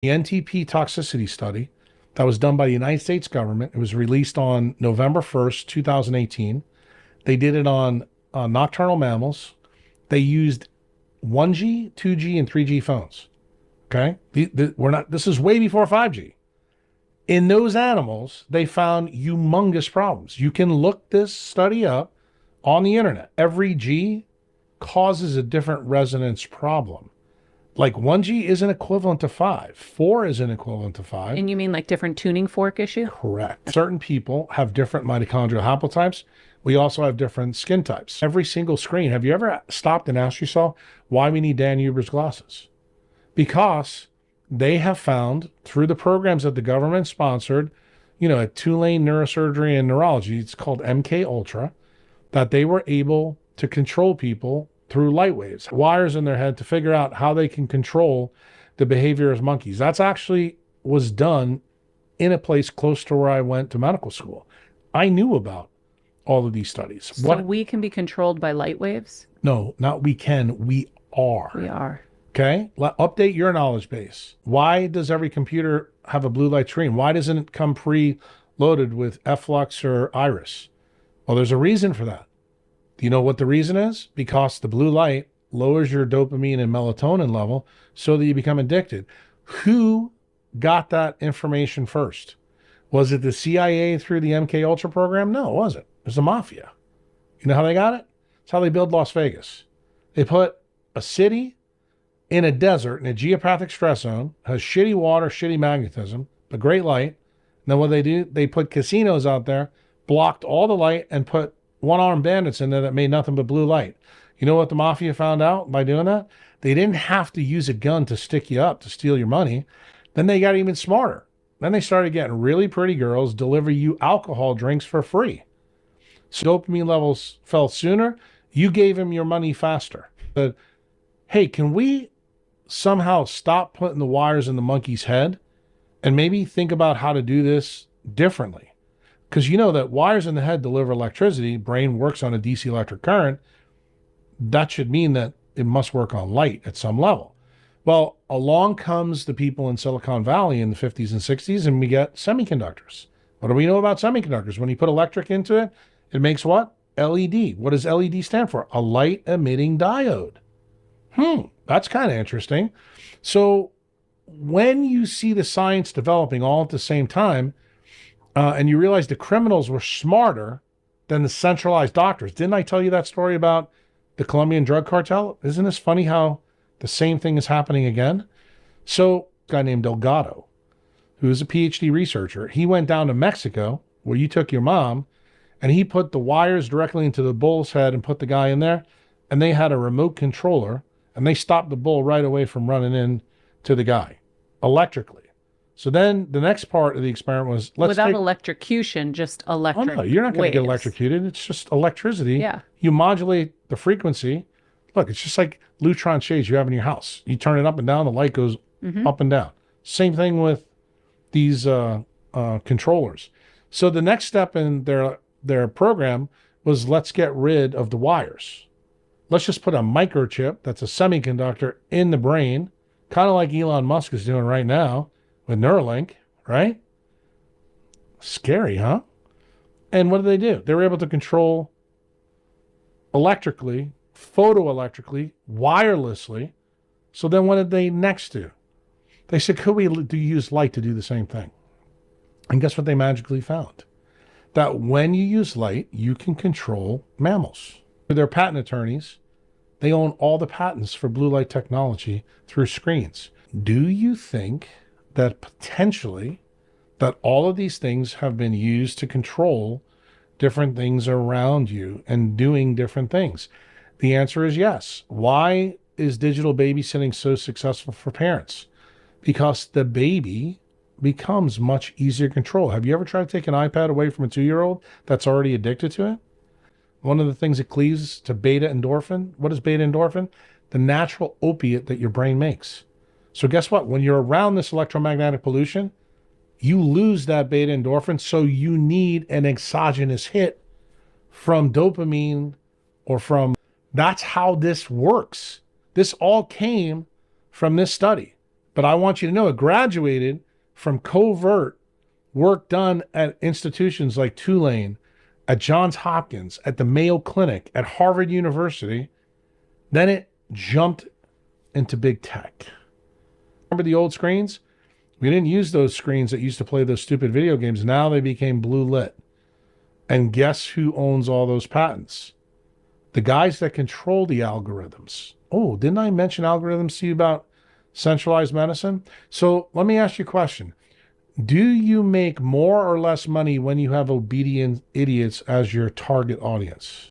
The NTP toxicity study that was done by the United States government. It was released on November 1st, 2018. They did it on nocturnal mammals. They used 1G, 2G, and 3G phones. Okay, we're not. This is way before 5G. In those animals, they found humongous problems. You can look this study up on the internet. Every G causes a different resonance problem. Like 1G isn't equivalent to 5. 4 isn't equivalent to 5. And you mean like different tuning fork issue? Correct. Certain people have different mitochondrial haplotypes. We also have different skin types. Every single screen, have you ever stopped and asked yourself why we need Dan Huber's glasses? Because they have found through the programs that the government sponsored, at Tulane Neurosurgery and Neurology, it's called MK Ultra, that they were able to control people through light waves, wires in their head to figure out how they can control the behavior of monkeys. That's actually was done in a place close to where I went to medical school. I knew about all of these studies. So we can be controlled by light waves? No, not we can. We are. We are. Okay? Update your knowledge base. Why does every computer have a blue light screen? Why doesn't it come pre-loaded with Flux or Iris? Well, there's a reason for that. Do you know what the reason is? Because the blue light lowers your dopamine and melatonin level so that you become addicted. Who got that information first? Was it the CIA through the MK Ultra program? No, it wasn't. It was the mafia. You know how they got it? It's how they build Las Vegas. They put a city in a desert, in a geopathic stress zone, has shitty water, shitty magnetism, but great light. And then what they do, they put casinos out there, blocked all the light, and put one-armed bandits in there that made nothing but blue light. You know what the mafia found out by doing that? They didn't have to use a gun to stick you up to steal your money. Then they got even smarter. Then they started getting really pretty girls deliver you alcohol drinks for free. So dopamine levels fell sooner. You gave them your money faster. But, hey, can we somehow stop putting the wires in the monkey's head and maybe think about how to do this differently? Because you know that wires in the head deliver electricity, brain works on a DC electric current. That should mean that it must work on light at some level. Well, along comes the people in Silicon Valley in the 50s and 60s, and we get semiconductors. What do we know about semiconductors? When you put electric into it, it makes what? LED. What does LED stand for? A light emitting diode. That's kind of interesting. So when you see the science developing all at the same time, and you realize the criminals were smarter than the centralized doctors. Didn't I tell you that story about the Colombian drug cartel? Isn't this funny how the same thing is happening again? So a guy named Delgado, who is a PhD researcher, he went down to Mexico, where you took your mom, and he put the wires directly into the bull's head and put the guy in there, and they had a remote controller, and they stopped the bull right away from running in to the guy electrically. So then the next part of the experiment was without electrocution, just electric. Oh no, you're not going to get waves. Electrocuted. It's just electricity. Yeah. You modulate the frequency. Look, it's just like Lutron shades you have in your house. You turn it up and down, the light goes up and down. Same thing with these controllers. So the next step in their program was let's get rid of the wires. Let's just put a microchip that's a semiconductor in the brain, kind of like Elon Musk is doing right now with Neuralink, right? Scary, huh? And what do? They were able to control electrically, photoelectrically, wirelessly. So then what did they next do? They said, could we use light to do the same thing? And guess what they magically found? That when you use light, you can control mammals. Their patent attorneys, they own all the patents for blue light technology through screens. Do you think that potentially that all of these things have been used to control different things around you and doing different things? The answer is yes. Why is digital babysitting so successful for parents? Because the baby becomes much easier to control. Have you ever tried to take an iPad away from a 2-year-old that's already addicted to it? One of the things it cleaves to beta endorphin. What is beta endorphin? The natural opiate that your brain makes. So guess what? When you're around this electromagnetic pollution, you lose that beta endorphin, so you need an exogenous hit from dopamine or from... That's how this works. This all came from this study But I want you to know it graduated from covert work done at institutions like Tulane, at Johns Hopkins, at the Mayo Clinic, at Harvard University. Then it jumped into big tech. Remember the old screens? We didn't use those screens that used to play those stupid video games. Now they became blue lit. And guess who owns all those patents? The guys that control the algorithms. Oh, didn't I mention algorithms to you about centralized medicine? So let me ask you a question. Do you make more or less money when you have obedient idiots as your target audience?